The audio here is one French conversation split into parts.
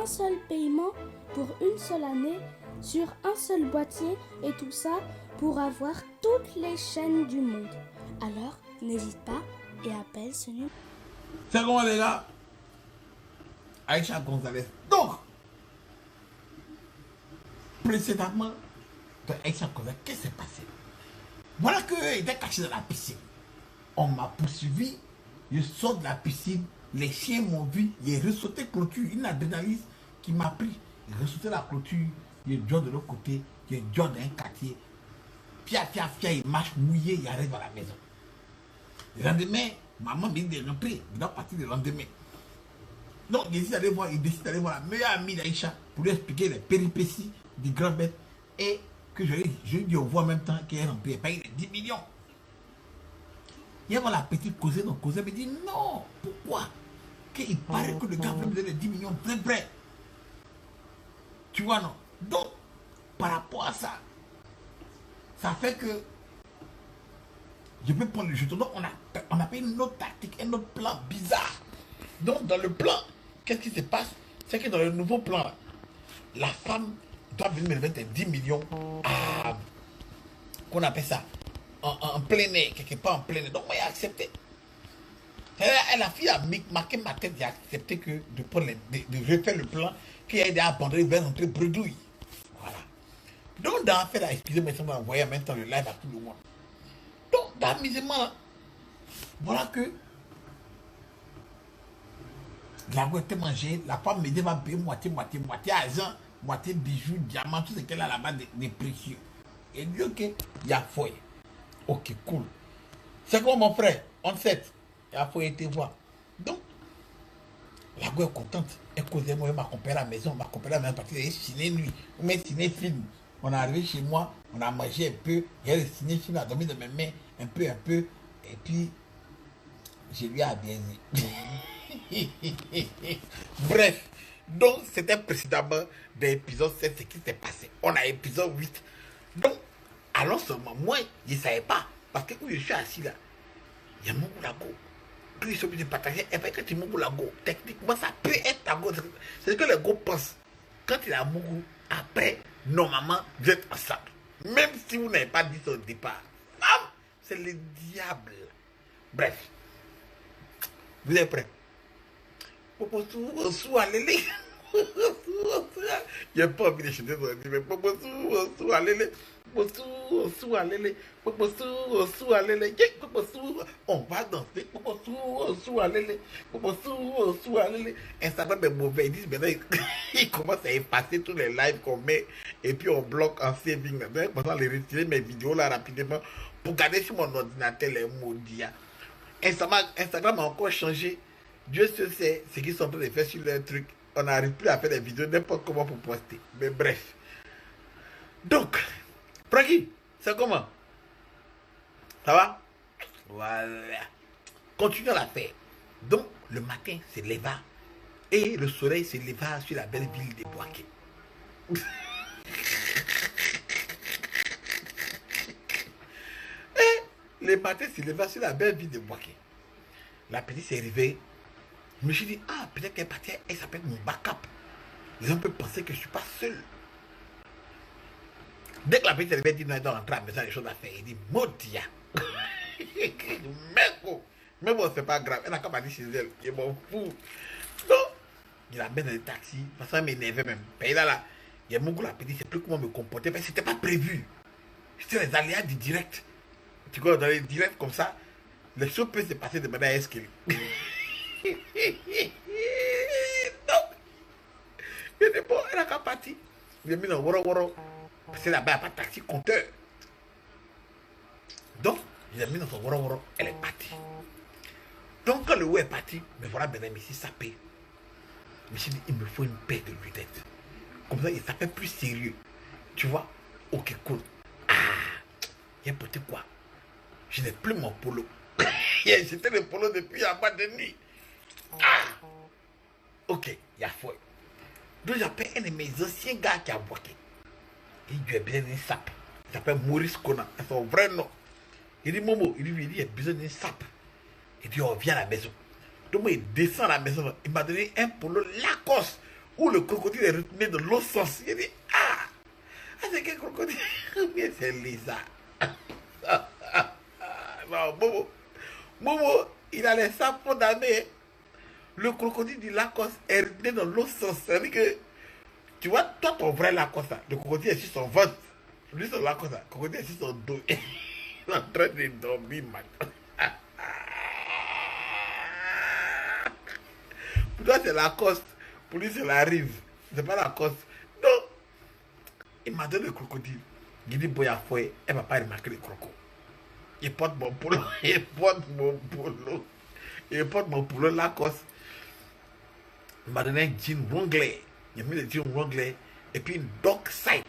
un seul paiement pour une seule année sur un seul boîtier et tout ça pour avoir toutes les chaînes du monde. Alors, n'hésite pas et appelle ce numéro. C'est comment les gars? Aïcha Gonzalez. Donc, précédemment, de Aïcha Gonzalez, qu'est-ce qui s'est passé? Voilà qu'il était caché dans la piscine. On m'a poursuivi, je sors de la piscine, les chiens m'ont vu, j'ai ressauté clôture, une adrénaline qui m'a pris. J'ai ressauté la clôture, j'ai dehors de l'autre côté, j'ai dehors d'un quartier. Pia, il marche mouillé, il arrive à la maison. Le lendemain, maman me dit de rentrer, il doit partir le lendemain. Donc, il décide d'aller voir la meilleure amie d'Aïcha pour lui expliquer les péripéties du grand bête et que je lui dis au revoir en même temps qu'elle est remplie, elle paye les 10 millions. Il y a la petite causée, donc causée me dit non, pourquoi? Qu'il paraît que le gars veut me donner les 10 millions, très vrai. Tu vois, non? Donc, par rapport à ça, ça fait que je peux prendre le jeton. Donc, on a fait une autre tactique, un autre plan bizarre. Donc, dans le plan, qu'est-ce qui se passe? C'est que dans le nouveau plan, là, la femme doit venir me mettre 10 millions à, qu'on appelle ça, en plein air, quelque part en plein air. Donc, moi, j'ai accepté. La fille a marqué ma tête, j'ai accepté que de refaire le plan, qu'il a aidé à abandonner, il va rentrer bredouille. Voilà. Donc, dans l'affaire, excusez-moi, ça m'a envoyé en même temps le live à tout le monde. Donc, dans l'amusement, là, voilà que la goût était mangée, la femme me dit va payer moitié argent, moitié bijoux, diamants, tout ce qu'elle a là-bas de précieux. Et dit ok, il y a foyer. Ok, cool. C'est quoi mon frère? On sait. Il y a foyer te voir. Donc, la goût est contente. Elle causait moi, elle m'a accompagné à la maison, parce qu'il y a ciné nuit, ou même ciné film. On est arrivé chez moi, on a mangé un peu, il y a le ciné film, a dormi dans mes mains, un peu, et puis, je lui ai bien dit. Bref, donc c'était précédemment de l'épisode 7 ce qui s'est passé. On a épisode 8. Donc, alors seulement, moi, je ne savais pas. Parce que où je suis assis là, il y a mon boulago. Puis ils sont obligés de partager. Et bien, quand il y a mon boulago, techniquement, ça peut être ta go. C'est ce que les go pensent. Quand il a mon goût, après, normalement, vous êtes ensemble. Même si vous n'avez pas dit ça au départ. C'est le diable. Bref. Vous êtes prêts? J'ai pas envie de chanter dans le mais on va danser. Instagram est mauvais. Ils disent maintenant, ils commencent à effacer tous les lives qu'on met et puis on bloque en saving. Donc, maintenant, les retirer mes vidéos là rapidement pour garder sur mon ordinateur les maudits. Instagram a encore changé. Dieu seul sait ce qu'ils sont en train de faire sur leur truc. On n'arrive plus à faire des vidéos n'importe comment pour poster. Mais bref. Donc, Francky, c'est comment? Ça va? Voilà. Continuons à la faire. Donc, le matin se leva et le soleil se leva sur la belle ville de Boaké. Et le matin se leva sur la belle ville de Boaké. La petite s'est réveillée. Je me suis dit, peut-être qu'elle est partie, elle s'appelle mon backup. Les gens peuvent penser que je ne suis pas seul. Dès que la petite s'est réveillée, elle dit, non, elle doit rentrer à la maison, il y a des choses à faire. Il dit, Modia. Mais bon, c'est pas grave. Elle n'a qu'à partir chez elle. Je m'en fous. Donc, il la met dans le taxi. Parce qu'elle m'énervait même. Et là, il y a mon goût, la petite, je ne sais plus comment me comporter. Mais ce n'était pas prévu. C'était les aléas du direct. Tu vois, dans les directs comme ça, les choses peuvent se passer de manière esquille. Donc, je dis bon, elle a qu'à partir. J'ai mis dans Woro. Parce que là-bas, il n'y a pas de taxi compteur. Donc, je l'ai mis dans son Woro. Elle est partie. Donc, quand le est parti, me voilà maintenant ici sapé. Je me suis dit, il me faut une paire de lunettes. Comme ça, ça fait plus sérieux. Tu vois? Ok, cool. Il y a peut-être quoi? Je n'ai plus mon polo. J'étais le polo depuis la boîte de nuit. Ok, il y a foi. Donc j'appelle un de mes anciens gars qui a boité. Il lui a besoin d'un sap. Il s'appelle Maurice Conan. C'est son vrai nom. Il dit Momo, il a besoin d'un sap. Il dit on vient à la maison. Donc moi il descend à la maison. Il m'a donné un polo Lacoste. où le crocodile est retourné dans l'autre sens. Il dit, ah, c'est quel crocodile? Bien, c'est Lisa. Non, Momo, il a laissé ça condamné. Le crocodile du Lacoste est retourné dans l'autre sens. C'est-à-dire que, tu vois, toi, ton vrai Lacoste, le crocodile est sur son ventre. Lui, son Lacoste, le crocodile est sur son dos. Il est en train de dormir maintenant. Pour toi, c'est Lacoste. Pour lui, c'est la rive. C'est pas Lacoste. Donc, il m'a donné le crocodile. Il dit, Boya Foué, elle ne va pas remarquer le croco. Il porte mon polo. Il porte mon polo. Il porte mon polo Lacoste. Il m'a donné un jean Wrangler. Il a mis le jean Wrangler. Et puis une dog side.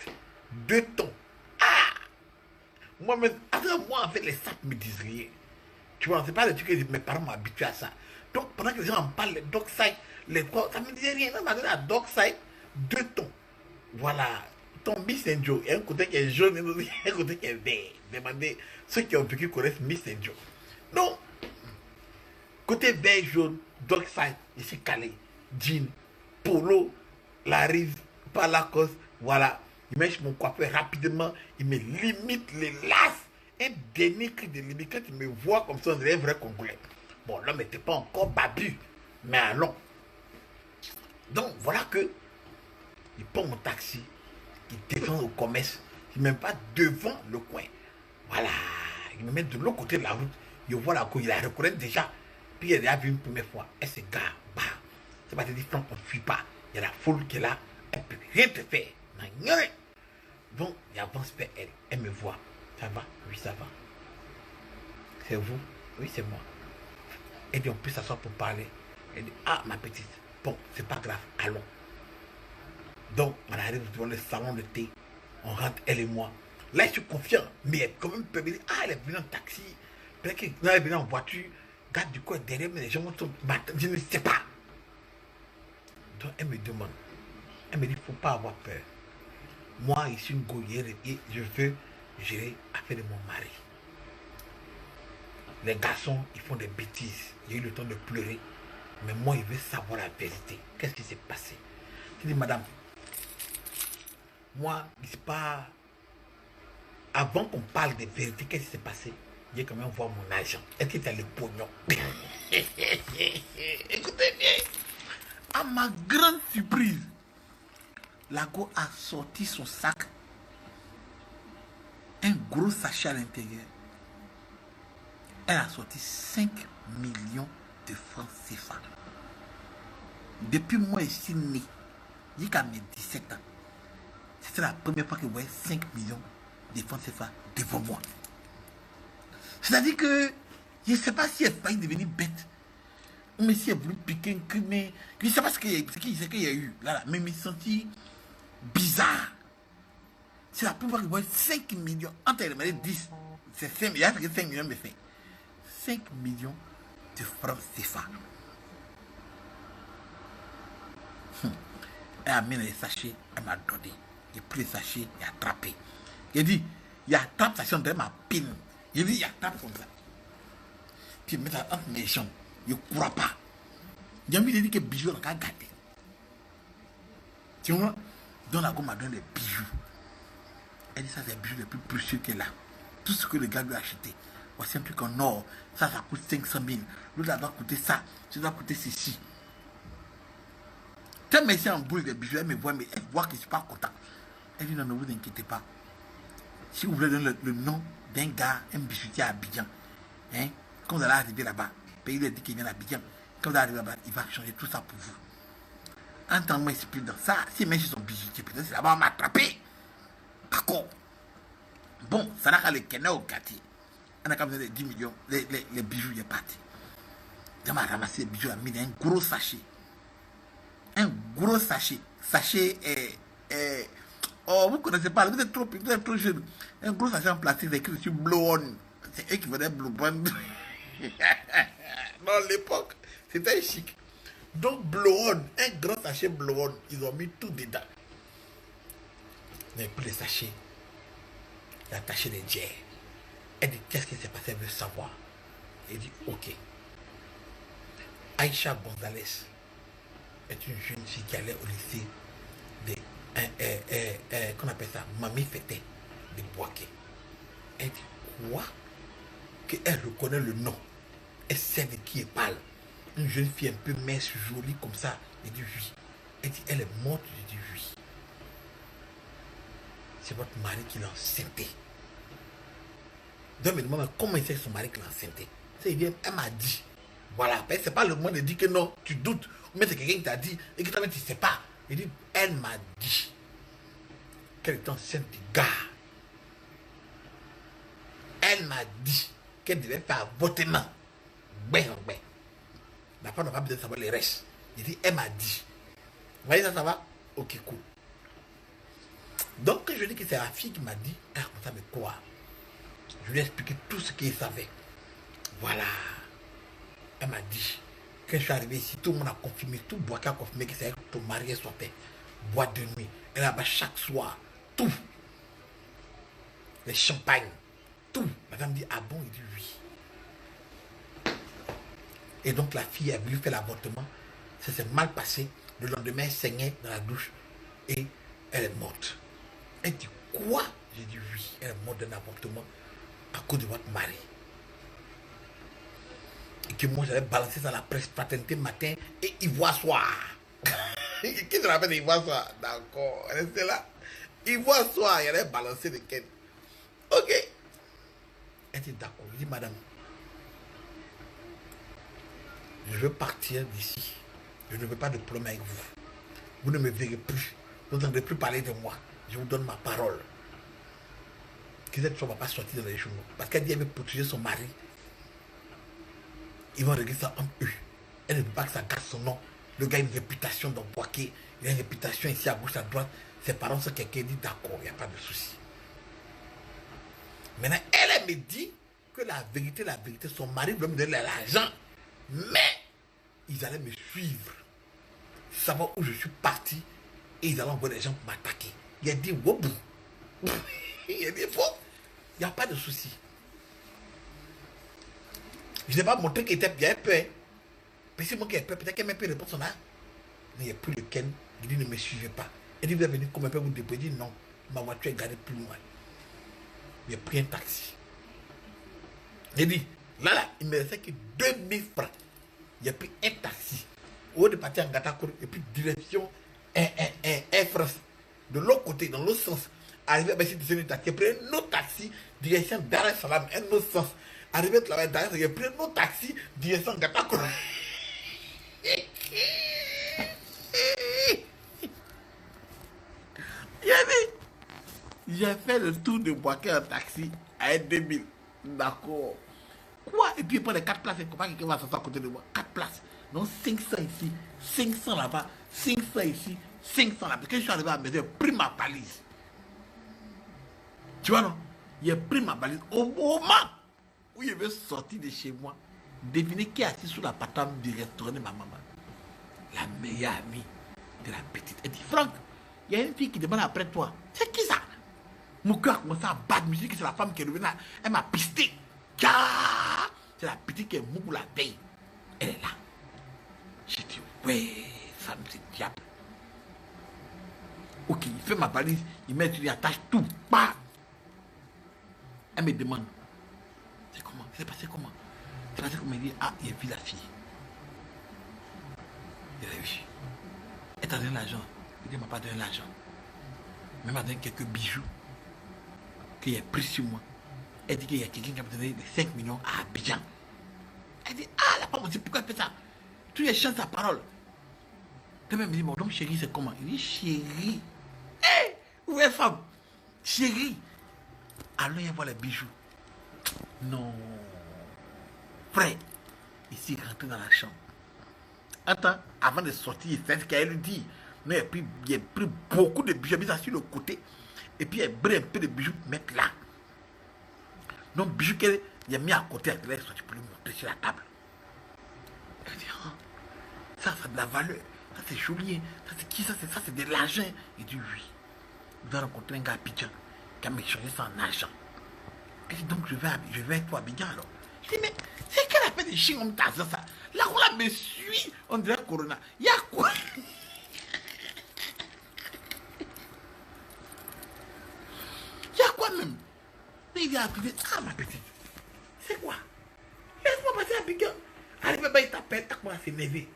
2 tons. Ah! Moi-même, moi, en fait, les sacs me disent rien. Tu vois, c'est pas le truc que mes parents m'ont habitué à ça. Donc, pendant que les gens en parlent, les dog side, ça me disait rien. On m'a donné la dog side, 2 tons. Voilà. Ton Miss Joe. Il y a un côté qui est jaune et un côté qui est vert. Demandez, ceux qui ont vécu connaissent Miss Joe. Donc, côté vert jaune, dog side, je suis calé. Jean, polo, la rive, pas la cause. Voilà. Il met mon coiffeur rapidement. Il me limite les laces. Un dernier cri de limite. Quand il me voit comme ça, on dirait un vrai Congolais. Bon, l'homme n'était pas encore babu. Mais allons. Donc, voilà que il prend mon taxi. Il descend au commerce. Il ne met pas devant le coin. Voilà. Il me met de l'autre côté de la route. Je vois la couille. Il la reconnaît déjà. Puis il a déjà vu une première fois. Elle se gare. Bah. C'est pas te dire, on ne fuit pas. Il y a la foule qui est là. Elle ne peut rien te faire. Donc, il avance vers elle. Elle me voit. Ça va? Oui, ça va. C'est vous? Oui, c'est moi. Elle dit, on peut s'asseoir pour parler. Elle dit, ah, ma petite. Bon, c'est pas grave. Allons. Donc, on arrive devant le salon de thé. On rentre, elle et moi. Là, je suis confiant. Mais elle quand même peut me dire, ah, elle est venue en taxi. Peut-être qu'elle est venue en voiture. Garde du coup, derrière, mais les gens sont... Je ne sais pas. Donc, elle me demande. Elle me dit, il ne faut pas avoir peur. Moi, je suis une goyère et je veux gérer l'affaire de mon mari. Les garçons, ils font des bêtises. J'ai eu le temps de pleurer. Mais moi, il veut savoir la vérité. Qu'est-ce qui s'est passé? Je dis, madame, moi, je ne sais pas... Avant qu'on parle de vérité, qu'est-ce qui s'est passé? J'ai quand même voir mon agent. Est-ce qu'il a le pognon? Écoutez bien. À ma grande surprise, Lago a sorti son sac. Un gros sachet à l'intérieur. Elle a sorti 5 millions de francs CFA. Depuis moi, je suis né. Jusqu'à mes 17 ans. C'était la première fois que je voyais 5 millions de francs CFA devant moi. C'est-à-dire que je ne sais pas si elle est failli devenir bête. Mais si elle voulait piquer un cri, mais je ne sais pas ce qu'il y a eu. Là, mais je me senti bizarre. C'est la première fois que je voyais 5 millions. Entre elle m'a dit 10. C'est 5 millions. Il y a 5 millions, mais 5 millions de francs CFA. Elle a mis les sachets, elle m'a donné. J'ai pris les sachets, j'ai attrapé. J'ai dit, il attrape le sachet, on dirait ma pine. J'ai dit, il attrape comme ça. Puis il met ça entre mes jambes. Je ne crois pas. J'ai envie de dire que bijoux, on a gardé. Tu vois? Donc la gomme m'a donné les bijoux. Elle dit, ça c'est les bijoux les plus précieux qu'elle a. Tout ce que le gars lui a acheté. Voici un truc en or. Ça coûte 500 000. L'autre, ça doit coûter ça. Ça doit coûter ceci. Quand elle met en boule des bijoux, elle me voit, mais elle voit que je ne suis pas content. Elle dit, non, ne vous inquiétez pas. Si vous voulez donner le nom d'un gars, un bijoutier à Abidjan, hein, quand vous allez arriver là-bas, pays lui a dit qu'il vient d'Abidjan, quand vous allez arriver là-bas, il va changer tout ça pour vous. Entends-moi expliquer dans ça. Si elle met chez son bijoutier, peut-être c'est là-bas, on m'a attrapé. D'accord. Bon, ça n'a qu'à le kenner au quartier. On a quand même 10 millions, les bijoux, il est parti. Elle m'a ramassé les bijoux, elle a mis dans un gros sachet. Un gros sachet. Sachet oh, vous ne connaissez pas, vous êtes trop jeune. Un gros sachet en plastique, c'est écrit dessus Blow On. C'est eux qui venaient Blow On. Dans l'époque, c'était chic. Donc Blow On, un grand sachet Blow On, ils ont mis tout dedans. Mais pour les sachets, il a attaché les jets. Elle dit, qu'est-ce qui s'est passé? Elle veut savoir. Elle dit, ok. Aïcha Gonzalez est une jeune fille qui allait au lycée qu'on appelle ça, Mamie Fêté de Boaké. Elle dit quoi? Qu'elle reconnaît le nom. Elle sait de qui elle parle. Une jeune fille un peu mince, jolie comme ça. Elle dit oui. Elle dit elle est morte. Je dis oui. C'est votre mari qui l'a enceinté. Donc elle me demande comment c'est son mari qui l'a enceinté. Elle m'a dit. Voilà. C'est pas le moment de dire que non, tu doutes. Mais c'est quelqu'un qui t'a dit et que toi-même tu ne sais pas. Il dit, elle m'a dit qu'elle était enceinte du gars. Elle m'a dit qu'elle devait faire avortement. Ben. La femme n'a pas besoin de savoir les restes. Il dit, elle m'a dit. Vous voyez ça va? Ok, cool. Donc, quand je dis que c'est la fille qui m'a dit, elle a commencé à me croire. Je lui ai expliqué tout ce qu'il savait. Voilà. Elle m'a dit, quand je suis arrivé ici, tout le monde a confirmé, tout Boaké a confirmé que c'est elle que ton mari sortait. Boîte de nuit. Elle a chaque soir. Tout. Les champagnes. Tout. La femme dit, ah bon? Il dit oui. Et donc la fille a voulu faire l'avortement. Ça s'est mal passé. Le lendemain, elle saignait dans la douche. Et elle est morte. Elle dit, quoi? J'ai dit oui. Elle est morte d'un avortement à cause de votre mari. Et que moi, j'avais balancé ça dans la presse fraternité matin et Ivoire soir. Qui se rappelle d'Ivoire soir? D'accord. Elle était là. Ivoire soir, il avait balancé de Ken. Ok. Elle était d'accord. Je dis, madame, je veux partir d'ici. Je ne veux pas de problème avec vous. Vous ne me verrez plus. Vous n'entendrez plus parler de moi. Je vous donne ma parole. Que cette chose ne va pas sortir dans les journaux. Parce qu'elle dit qu'elle veut protéger son mari. Ils vont régler ça entre eux. Elle ne veut pas que ça garde son nom. Le gars a une réputation dans Boaké. Il a une réputation ici à gauche, à droite. Ses parents sont quelqu'un qui dit d'accord, il n'y a pas de souci. Maintenant, elle me dit que la vérité, son mari veut me donner l'argent. Mais ils allaient me suivre. Savoir où je suis parti. Et ils allaient envoyer des gens pour m'attaquer. Il a dit, wobou. Il a dit, faut. Il n'y a pas de souci. Je n'ai pas montré qu'il était bien peur. Mais c'est moi qui ai peur. Peut-être qu'elle m'a pu répondre son âge. Mais il n'y a plus le Ken. Il dit, ne me suivez pas. Elle dit, vous êtes venu combien de temps vous déposer? Il dit, non. Ma voiture est garée plus loin. Il a pris un taxi. Il dit, là, il me restait que 2000 francs. Il a pris un taxi. Au lieu de partir en Gatakour, et puis direction Air France. De l'autre côté, dans l'autre sens. Arrivé à Bessie de taxi. Il a pris un autre taxi, direction Dar es Salaam, un autre sens. Arrivé à la Dar es Salaam, il a pris un autre taxi, direction Gatakour. J'ai fait le tour de Boaké en taxi à 2000. D'accord. Quoi? Et puis il prend les 4 places. Et comment quelqu'un va s'asseoir à côté de moi? 4 places. Donc 500 ici, 500 là-bas, 500 ici, 500 là-bas. Quand je suis arrivé à la maison, j'ai pris ma valise. Tu vois non? Il a pris ma valise. Au moment où il veut sortir de chez moi, devinez qui est assis sous la patame du restaurant de ma maman? La meilleure amie de la petite. Elle dit, Franck, il y a une fille qui demande après toi. C'est qui ça? Mon cœur a commencé à battre. Je me suis dit que c'est la femme qui est revenue là. Elle m'a pisté. C'est la petite qui est moue la veille. Elle est là. J'ai dit, ouais, femme, c'est diable. Ok, il fait ma valise. Il met, il attache tout. Bah. Elle me demande, c'est comment? C'est passé comment? C'est passé comment? Il dit, ah, il a vu la fille. Il a vu. Elle t'a donné l'argent. Il dit, il m'a pas donné l'argent. Mais il m'a donné quelques bijoux qu'il a pris sur moi. Elle dit qu'il y a quelqu'un qui m'a donné 5 millions à Abidjan. Elle dit, ah, la femme, on sait pourquoi elle fait ça. Tous les chants sa parole. Quand même, il dit, bon, donc chérie, c'est comment? Il dit, chérie. Hé, où est la femme? Chérie. Alors, il voit les bijoux. Non. Frère, ici, il rentre dans la chambre. Attends, avant de sortir, il fait ce qu'elle lui dit. Mais il a pris beaucoup de bijoux, il a mis ça sur le côté. Et puis il a pris un peu de bijoux pour mettre là. Donc, bijoux qu'il a mis à côté, il a sorti pour lui montrer sur la table. Elle dit, oh, ça a de la valeur. Ça, c'est joli. Ça, c'est qui ça? Ça, c'est de l'argent. Il dit, oui. Il va rencontrer un gars à Abidjan qui a m'échangé ça en argent. Elle dit, donc, je vais avec toi à Abidjan alors. Je dis, mais c'est quelle affaire de chien comme ça? Là, on me suit, on dirait Corona. Il y a quoi? il vient arriver. Ah, ma petite, c'est quoi? Laisse-moi passer à Abidjan. Allez, ben, il t'appelle, t'as commencé à s'énerver.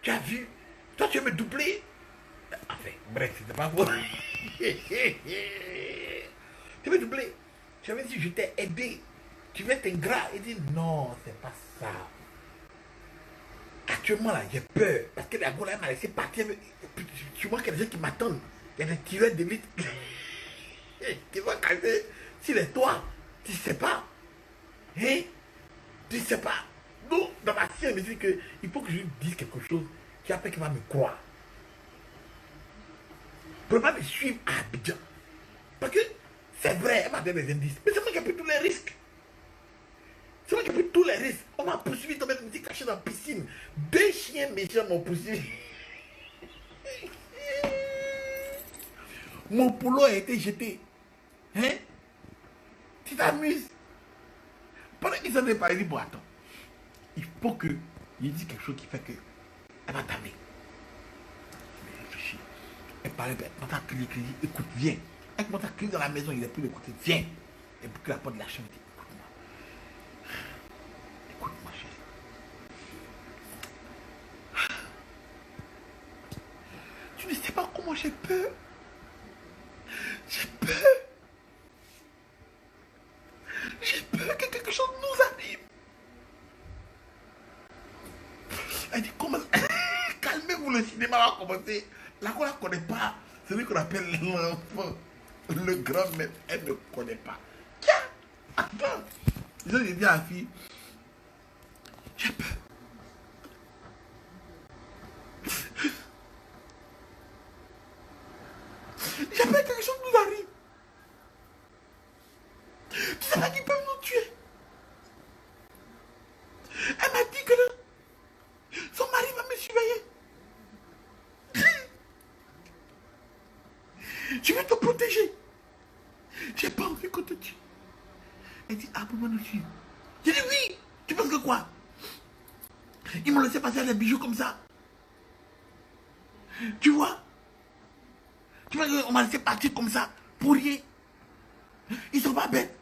Tu as vu? Toi, tu veux me doubler? Enfin, bref, c'était pas vrai. Tu veux doubler? Tu avais dit, je t'ai aidé. Tu veux être ingrat. Il dit, non, c'est pas ça. Actuellement, là, j'ai peur. Parce que la Gola m'a laissé partir. Tu vois qu'il y a des gens qui m'attendent. Il y a des tireurs d'élite qui vont casser sur les toits. Tu sais pas. Hein? Tu sais pas. Donc, dans ma science, il me dit qu'il faut que je lui dise quelque chose qui après qu'il va me croire. Pour ne pas me suivre à Abidjan. Parce que c'est vrai, elle m'a donné des indices. Mais c'est moi qui ai pris tous les risques. C'est moi qui ai pris tous les risques. On m'a poursuivi, on m'a dit caché dans la piscine. 2 chiens méchants m'ont poursuivi. Mon polo a été jeté. Hein? Tu t'amuses. Pendant qu'ils en ont parlé, il dit, bon, attends. Il faut que il dise quelque chose qui fait que elle va t'amener. Elle réfléchit. Elle parlait, elle m'a crié, écoute, viens. Elle commence à crier dans la maison, il est plus de côté, viens. Elle boucle la porte de la chambre, il dit, écoute-moi. Écoute-moi, chérie. Tu ne sais pas comment j'ai peur. J'ai peur. J'ai peur que quelque chose nous arrive. Elle dit, comment... Calmez-vous, le cinéma va commencer. Là, on ne la connaît pas. C'est lui qu'on appelle l'enfant. Le grand maître, elle ne connaît pas. Tiens, attends. J'ai dit à la fille, j'ai peur. J'ai peur que quelque chose nous arrive. Tu sais pas qu'ils peuvent nous tuer. Elle m'a dit que son mari va me surveiller. Je vais te protéger. J'ai pas envie qu'on te tue. Elle dit, ah, pourquoi nous tuer? J'ai dit, oui. Tu penses que quoi? Ils m'ont laissé passer les bijoux comme ça. Tu vois? Tu vois qu'on m'a laissé partir comme ça, pour rien. Ils sont pas bêtes.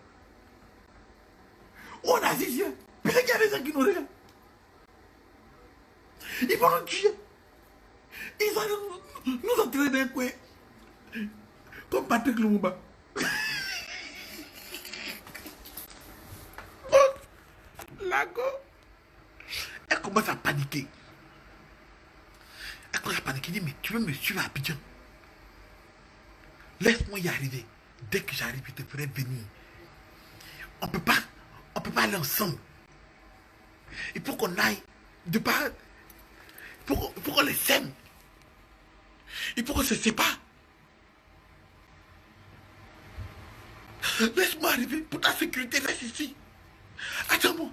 On a 6 yeux. Peut-être qu'il y a des gens qui nous regardent. Ils vont nous tuer. Ils vont nous entraîner dans un coin. Comme Patrick Lumumba. Lago. Elle commence à paniquer. Elle commence à paniquer. Elle dit, mais tu veux me suivre à Abidjan? Laisse-moi y arriver. Dès que j'arrive, je te ferai venir. On peut pas aller ensemble. Il faut qu'on aille de part. Il faut qu'on les sème. Il faut qu'on se sépare. Laisse-moi arriver. Pour ta sécurité, reste ici. Attends-moi.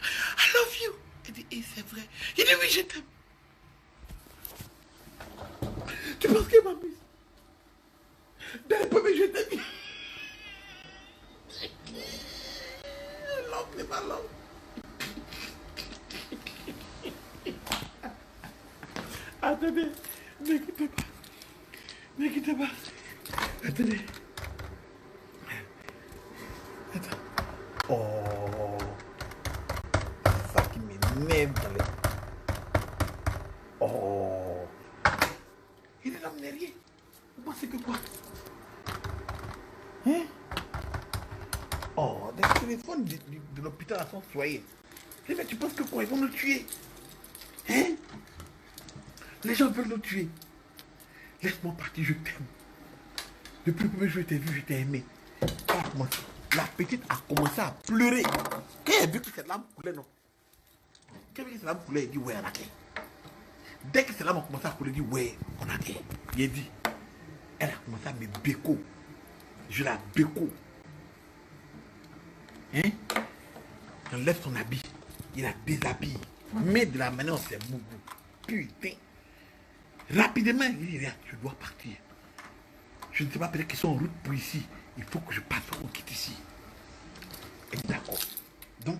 I love you. Elle dit, et c'est vrai. Il dit, oui, je t'aime. Tu penses qu'elle m'amuse? Dans les premiers jours de ta vie. L'homme n'est pas l'homme. Attendez, ne quittez pas. Ne quittez pas. Attendez. Attends. Oh. C'est ça qui m'énerve dans les... Oh. Il est là, mais rien. Vous pensez que quoi? Hein? Oh, des téléphones de l'hôpital à son foyer. Mais tu penses que quoi? Ils vont nous tuer. Hein? Les gens veulent nous tuer. Laisse-moi partir, je t'aime. Depuis le premier jour que je t'ai vu, je t'ai aimé. La petite a commencé à pleurer. Quand elle a vu que ses larmes coulaient, non? Quand elle a vu que ses larmes coulaient, elle dit, ouais, on a gagné. Dès que ses larmes ont commencé à couler, elle dit, ouais, on a gagné. Il a dit, elle a commencé à me béco. Je la béco. Hein? J'enlève son habit. Il la déshabille. Mais de la manière dont c'est boubou. Putain. Rapidement, il dit, regarde, je dois partir. Je ne sais pas, peut-être qu'ils sont en route pour ici. Il faut que je passe, on quitte ici. Elle dit d'accord. Donc,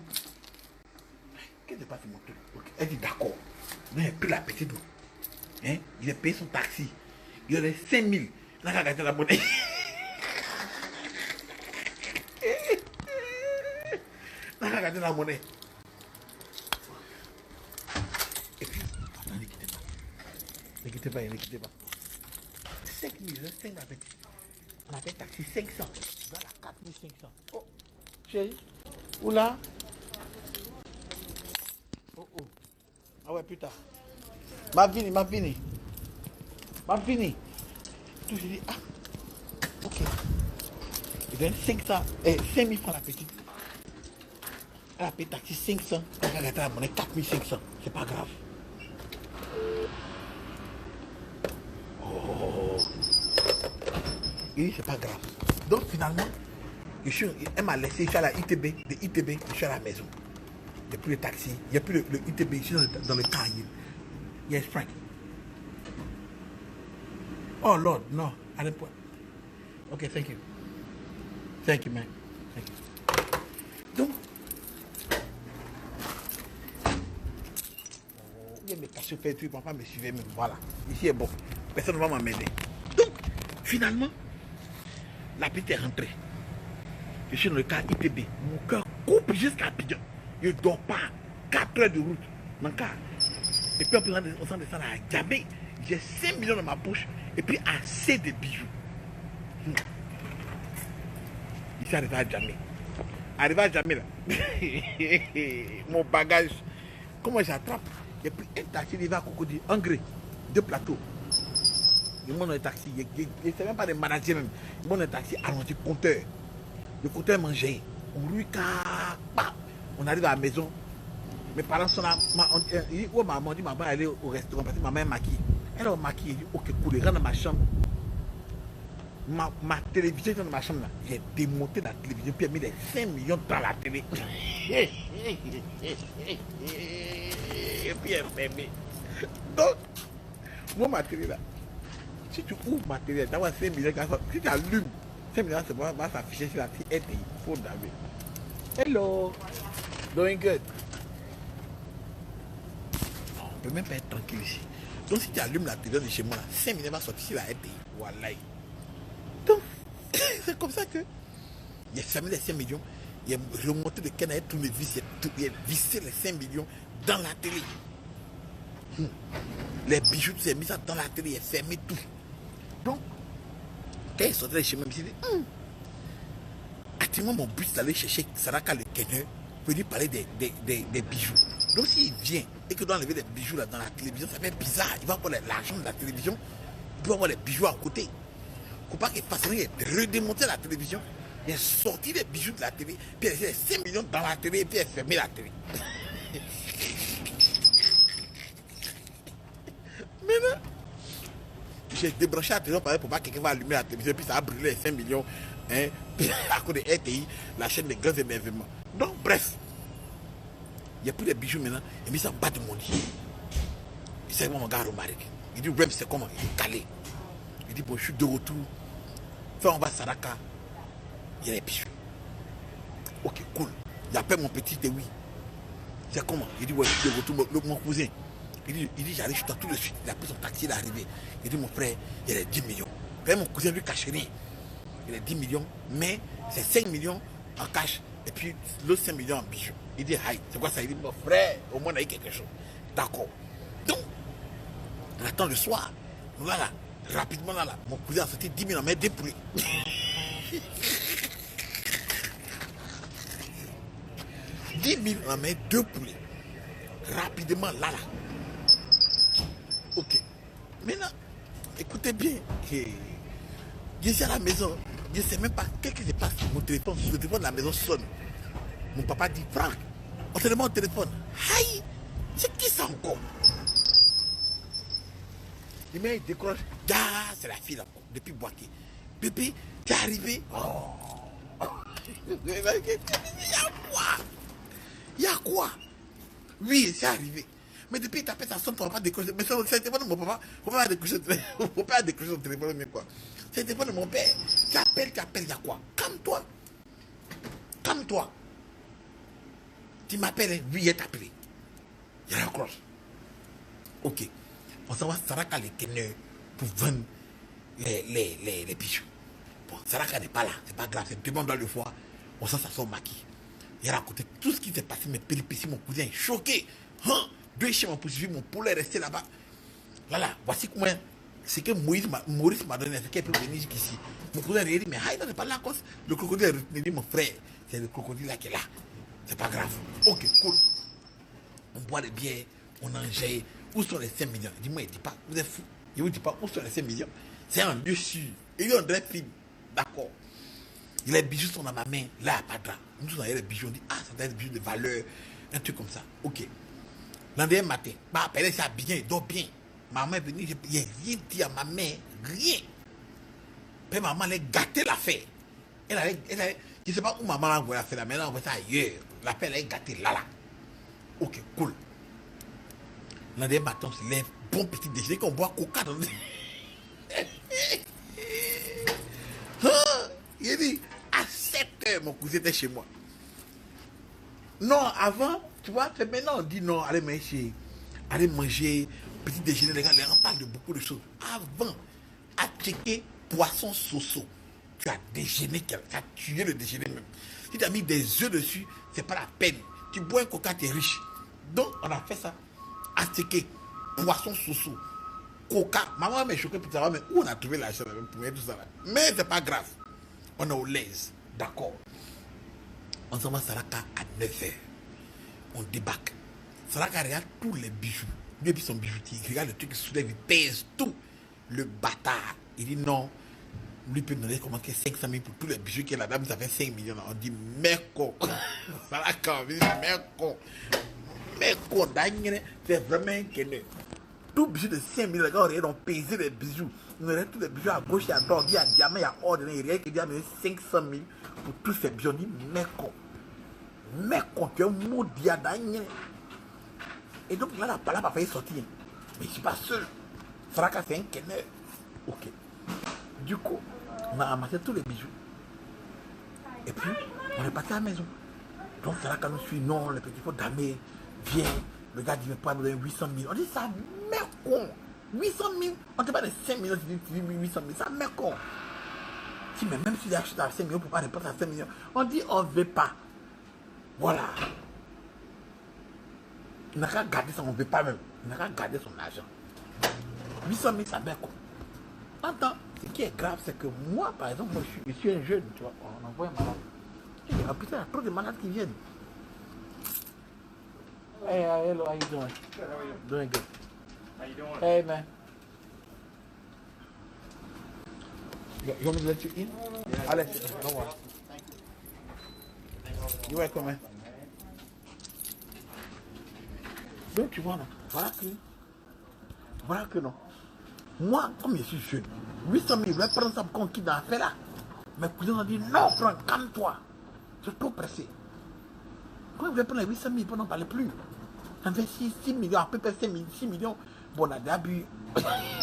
qu'est-ce qui se passe mon truc? Elle dit d'accord. Donc, il a pris la petite. Hein? Il a payé son taxi. Il a 5 000. Il a regardé la monnaie. regarder la monnaie. Et puis, attends, ne quittez pas. Ne quittez pas, ne quittez pas. 5 000, 5 avec. On appelle taxi 500. Voilà, 4 500. Oh, chérie. Oula. Oh, oh. Ah ouais, plus tard. M'a fini. Tout, je dis, ah, ok. Il donne 500, 5 000 francs la petite. Elle a payé taxi 500. Elle a gâté la monnaie 4 500. C'est pas grave. Oh. Il dit, c'est pas grave. Donc finalement, elle m'a laissé, je suis à la ITB. De ITB, je suis à la maison. Il n'y a plus de taxi. Il n'y a plus le ITB. Je suis dans le car. Yes, Frank. Oh Lord, no. I didn't put. Okay, thank you. Thank you, man. Thank you. Donc, il y a mes cachets faits, puis papa me suivait même. Voilà. Ici est bon. Personne ne va m'emmener. Donc, finalement, la petite est rentrée. Je suis dans le cas ITB. Mon cœur coupe jusqu'à Abidjan. Je ne dors pas. 4 heures de route. Mon cas. Et puis on s'en descend à Djamé. J'ai 5 millions dans ma poche. Et puis assez de bijoux. Ici, arrivé à Djamé. Arrivé à Djamé, là. Mon bagage. Comment j'attrape? Il y a pris un taxi, il va à Cocody. Engrais. 2 plateaux. Il monte dans le taxi. Il ne sait même pas de manager même. Il monte dans le taxi. Allons-y, compteur. Le compteur mangeait. On lui casse. On arrive à la maison. Mes parents sont là. Maman dit, maman, elle est au restaurant parce que maman est maquillée. Elle est maquillée. Elle dit, ok, cool, rentre dans ma chambre. Ma télévision est dans ma chambre là. J'ai démonté la télévision puis j'ai mis les 5 millions dans la télé. Et puis elle fermé. Donc, moi ma télé là. Si tu ouvres ma télé, tu as 5 millions. Si tu allumes, 5 millions, c'est bon, va s'afficher sur la télé. Faut d'abord. Hello. Doing good. On ne peut même pas être tranquille ici. Donc si tu allumes la télé de chez moi là, 5 millions va sortir sur la RTI. Voilà. Donc, c'est comme ça que il a fermé les 5 millions, il a remonté le canard, tous les vis, il a vissé les 5 millions dans la télé. Les bijoux, il a mis ça dans la télé, il a fermé tout. Donc, quand il sortait de chez moi, il me dit, actuellement mon but c'est d'aller chercher Saraka le Kenner pour lui parler des bijoux. Donc s'il vient et qu'il doit enlever des bijoux là dans la télévision, ça fait bizarre. Il va avoir l'argent de la télévision, il doit avoir les bijoux à côté. Faut pas qu'il fasse rien, redémonter la télévision, il a sorti les bijoux de la télé, puis il a laissé les 5 millions dans la télé, et puis il a fermé la télé. Maintenant, j'ai débranché la télévision pour pas que quelqu'un va allumer la télévision, puis ça a brûlé les 5 millions, hein, à cause de RTI, la chaîne des grands événements. Donc, bref, il n'y a plus de bijoux maintenant, il a mis ça en bas de mon lit. Il sait comment mon gars remarque. Il dit, Rem, c'est comment? Il est calé. Il dit, bon, je suis de retour. On va à Saraka, il y a les bijoux. Ok, cool. Il appelle mon petit et oui. C'est comment? Il dit, ouais, je suis de retour, mon cousin. Il dit, j'arrive chez toi tout de suite. Il a pris son taxi, il est arrivé. Il dit, mon frère, il y a les 10 millions. Puis mon cousin lui cache rien. Il a 10 millions, mais c'est 5 millions en cash. Et puis l'autre 5 millions en bijoux. Il dit, aïe, c'est quoi ça? Il dit, mon frère, au moins on a eu quelque chose. D'accord. Donc, on attend le soir. Nous là. Rapidement là, mon cousin a sorti 10 000 en main, 2 poulets. 10 000 en main, 2 poulets. Rapidement là. Ok. Maintenant, écoutez bien. Je suis à la maison. Je ne sais même pas qu'est-ce qui se passe. Mon téléphone, le téléphone de la maison sonne. Mon papa dit, Franck, on te demande au téléphone. Aïe, c'est qui ça encore? Il m'a décroché. Ah, c'est la fille là, depuis Boaké. Bébé, t'es arrivé? Il y a quoi? Il y a quoi? Oui, c'est arrivé. Mais depuis il t'appelle, ça sonne, tu ne vas pas décrocher. Mais c'est le téléphone de mon papa. Faut pas décrocher son téléphone, mais quoi? C'est le téléphone de mon père. Tu appelles, il y a quoi? Calme-toi. Tu m'appelles, oui, il t'a appelé. Il y a la crosse. Ok. On s'en va à Saraka les Kenner pour vendre les bijoux. Bon, Saraka n'est pas là, c'est pas grave, c'est tout le monde dans le foie. On s'en sort maquille. Il a raconté tout ce qui s'est passé, mes péripéties, mon cousin est choqué. Hein? 2 chiens m'ont poursuivi, mon poulet est resté là-bas. Voilà, voici comment c'est que Maurice m'a donné, c'est qu'il peut venir jusqu'ici. Mon cousin a dit, mais Haïda, c'est pas la cause. Le crocodile est retenu, mon frère. C'est le crocodile là qui est là. C'est pas grave. Ok, cool. On boit des bières, on enjaille. Où sont les 5 millions? Dis-moi, il dit pas, vous êtes fou. Il vous dit pas, où sont les 5 millions? C'est un lieu sûr. Il est en vrai film. D'accord. Les bijoux sont dans ma main. Là, pas de drap. Nous, on a les bijoux. On dit, ah, ça doit être des bijoux de valeur. Un truc comme ça. Ok. L'endemain matin, ma père s'est bien, il dort bien. Maman est venue, je n'ai rien dit à ma mère. Rien. Puis maman, elle a gâté l'affaire. Je ne sais pas où maman a envoyé l'affaire là, mais elle a envoyé ça ailleurs. L'affaire, elle a gâté là. Ok, cool. L'année matin, on se lève, bon petit déjeuner, qu'on boit coca dans le... Il dit, à 7 heures, mon cousin était chez moi. Non, avant, tu vois, c'est maintenant, on dit non, allez manger, petit déjeuner, les gens parlent de beaucoup de choses. Avant, à checker poisson soso, tu as déjeuné, tu as tué le déjeuner même. Si tu as mis des œufs dessus, c'est pas la peine. Tu bois un coca, tu es riche. Donc, on a fait ça. À checker poisson soso, coca. Maman m'a choqué pour savoir, mais où on a trouvé l'argent pour mettre tout ça là. Mais c'est pas grave. On est au l'aise. D'accord. On s'en va à Saraka à 9h. On débarque. Saraka regarde tous les bijoux. Lui et puis son bijoutier. Il regarde le truc, il soulève, il pèse tout. Le bâtard. Il dit non. Lui peut nous donner comment 500 000 pour tous les bijoux qu'il a. La dame, ça fait 5 millions. On dit merco. Saraka, on dit merco. Merco, c'est vraiment un kenné. Tout bijou de 5 000, les gars auraient donc pesé les bijoux. On aurait tous les bijoux à gauche et à droite. Il y a diamant, il y a or. Il y a rien qui dit 500 000 pour tous ces bijoux. On dit merco. Merco, tu es un maudit à Daniel. Et donc là, la palabre a failli sortir. Mais je ne suis pas seul. Saraka, c'est un kenner. Ok. Du coup, on a ramassé tous les bijoux. Et puis, on est parti à la maison. Donc Saraka nous suit. Non, le petit pot d'armée vient. Le gars dit, mais pas nous donner 800 000. On dit, ça mercon. 800 000. On ne te parle de 5 millions, tu dis 800 000. Ça mercon. Si, mais même si tu achètes à 5 millions, on ne peut pas répondre à 5 millions. On dit, on ne veut pas. Voilà. Il n'a qu'à garder ça, on ne veut pas même. Il n'a qu'à garder son argent. 800 000, ça mercon. Attends, ce qui est grave, c'est que moi, par exemple, moi, je suis un jeune, tu vois. On envoie un malade. Je dis, ah putain, il y a trop de malades qui viennent. Hey, hello, how you doing? Good, how are you? Doing good. How you doing? Hey, man. You want me to let you in? Yeah. I'll let you in. Don't worry. You're welcome, man. Donc, tu vois, non? Voilà que non. Moi, comme je suis jeune, 800 000, je vais prendre ça pour qu'on quitte dans l'affaire là. Mes cousins ont dit, non, Franck, calme-toi. C'est trop pressé. Quand vous voulez prendre les 800 000, on n'en parle plus. Ça fait 6 millions, à peu près 6 millions. Bon, on a d'abus.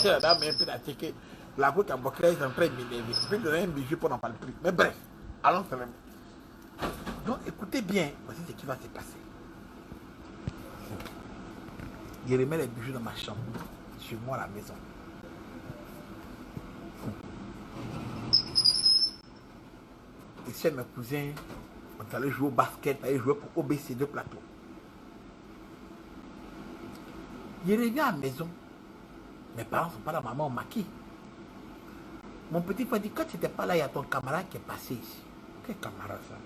La dame est un peu d'attaquer. La route à Bocré est en train de m'énerver. Je peux donner un bijou pour n'en parler plus. Mais bref, allons seulement. Donc, écoutez bien, voici ce qui va se passer. Je remets les bijoux dans ma chambre, chez moi à la maison. Et chez mes cousins, on allait jouer au basket, on allait jouer pour OBC2 plateau. Je reviens à la maison. Mes parents ne sont pas là, maman au maquis. Mon petit frère dit, quand tu n'étais pas là, il y a ton camarade qui est passé ici. Quel camarade ça?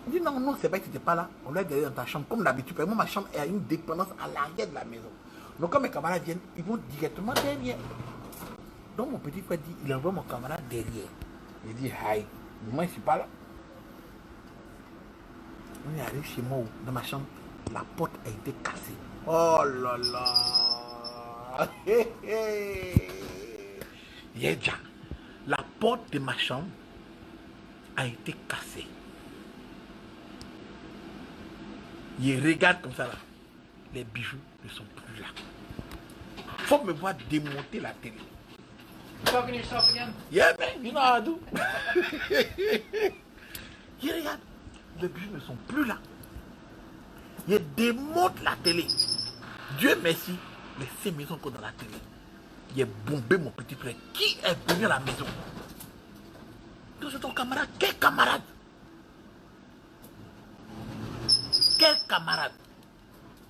Il dit, non, non, c'est vrai que tu n'étais pas là. On l'a gardé dans ta chambre, comme d'habitude. Moi, ma chambre est à une dépendance à l'arrière de la maison. Donc, quand mes camarades viennent, ils vont directement derrière. Donc, mon petit frère dit, il envoie mon camarade derrière. Il dit, hi, moi, je ne suis pas là. On est arrivé chez moi, dans ma chambre, la porte a été cassée. Oh là là. Yéja, la porte de ma chambre a été cassée. Il regarde comme ça là. Les bijoux ne sont plus là. Faut me voir démonter la télé. You talking to yourself again? Yeah man, you know how I do. Il regarde. Les bijoux ne sont plus là. Il démonte la télé. Dieu merci, les 5 maisons sont dans la télé. Il a bombé mon petit frère. Qui est venu à la maison? Donc c'est ton camarade. Quel camarade? Quel camarade?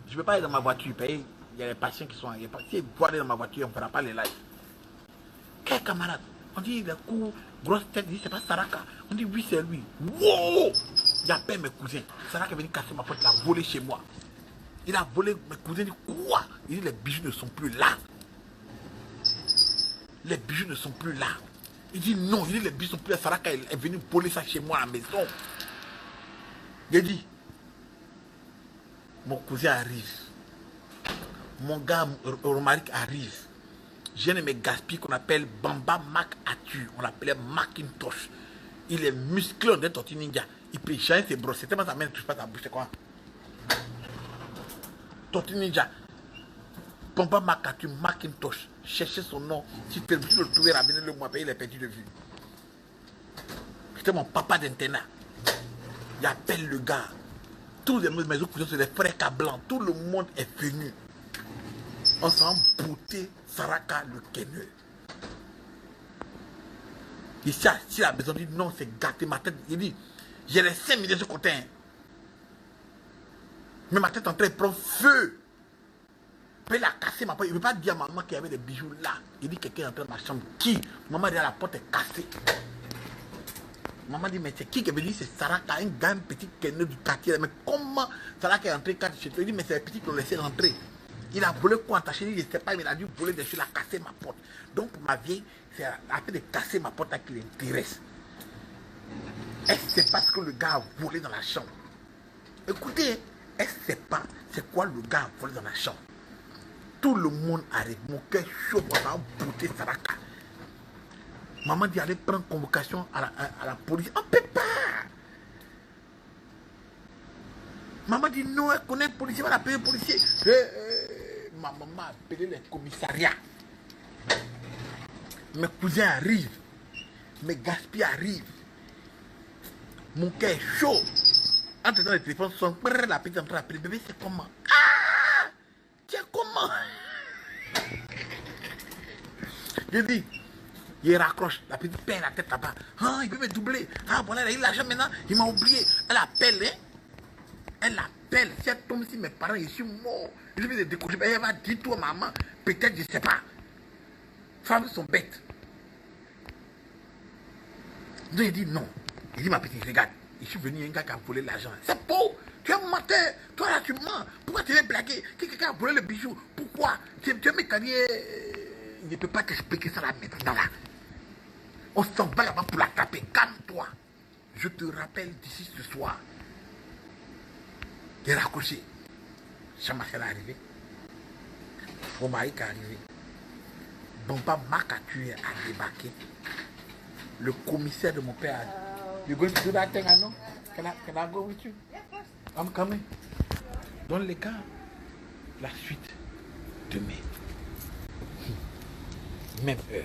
Je ne peux pas aller dans ma voiture, payer. Il y a les patients qui sont... Si ils vont aller dans ma voiture, on ne fera pas les lives. Quel camarade? On dit, il a court, grosse tête, il dit, c'est pas Saraka. On dit, oui, c'est lui. Wow! J'appelle mes cousins. Saraka est venu casser ma porte, il a volé chez moi. Il a volé, mes cousins disent, quoi? Il dit, les bijoux ne sont plus là. Les bijoux ne sont plus là. Il dit, non, il dit, les bijoux ne sont plus là. Saraka est venu voler ça chez moi à la maison. Il dit, mon cousin arrive. Mon gars Romaric arrive. J'ai un de mes gaspilles qu'on appelle Bamba Mac Atu. On l'appelait Macintosh. Il est musclé, on est tortue ninja. Il peut changer ses brosses. C'est tellement sa main ne touche pas ta bouche. C'est quoi? Tortue ninja. Bamba Mac Atu, Macintosh. Cherchez son nom. Si tu le trouver, ramenez-le moi, payer les petits de vue. C'était mon papa d'internat. Il appelle le gars. Tous les mes autres cousins, c'est des frères Cablan. Tout le monde est venu. On s'est embouté Saraka le Keneux. Ici, si la maison dit non, c'est gâté ma tête. Il dit, j'ai les 5 millions de ce côté. Hein. Mais ma tête est en train de prendre feu. Puis il a cassé ma porte. Il ne veut pas dire à maman qu'il y avait des bijoux là. Il dit quelqu'un est entré dans ma chambre. Qui? Maman dit la porte est cassée. Maman dit, mais c'est qui est venu? C'est Saraka, un gars, un petit Keneux du quartier. Mais comment Saraka est entré chez toi? Il dit, mais c'est les petits qui l'ont laissé rentrer. Il a volé quoi attaché, il ne sait pas, mais il a dû voler des choses, il a cassé ma porte. Donc ma vieille, c'est après de casser ma porte qui l'intéresse. Elle ne sait pas ce que le gars a volé dans la chambre. Écoutez, elle ne sait pas c'est quoi le gars a volé dans la chambre. Tout le monde arrive, mon cœur chaud pour embouter Saraka. Maman dit allez prendre convocation à la police. On ne peut pas. Maman dit non, elle connaît le policier, elle va appeler le policier. Ma maman a appelé les commissariats. Mes cousins arrivent. Mes gaspilles arrivent. Mon cœur est chaud. Entre dans les téléphones, la petite est en train d'appeler. Bébé, c'est comment? Ah! Tiens, comment? Je dis, il raccroche. La petite perd la tête là-bas. Ah, il peut me doubler. Ah, voilà, il a eu l'argent maintenant. Il m'a oublié. Elle appelle, hein? Elle appelle. Si elle tombe ici, mes parents, je suis mort. Je vais les décocher. Elle va dire toi, maman. Peut-être, je ne sais pas. Femmes sont bêtes. Donc, il dit non. Il dit, ma petite, regarde. Je suis venu, un gars qui a volé l'argent. C'est faux. Tu es un menteur. Toi, là, tu mens. Pourquoi tu viens blaguer? Quelqu'un a volé le bijou. Pourquoi? Tu es mécanique. Il ne peut pas t'expliquer ça là maintenant. Là. On s'en va là-bas pour l'attraper. Calme-toi. Je te rappelle d'ici ce soir. Il est raccroché. Chamachel est arrivé. Romaric est arrivé. Bamba Makatu a débarqué. Le commissaire de mon père a dit, you going to do that thing, I know? Can I go with you? I'm coming. Dans les cas, la suite demain. Même heure.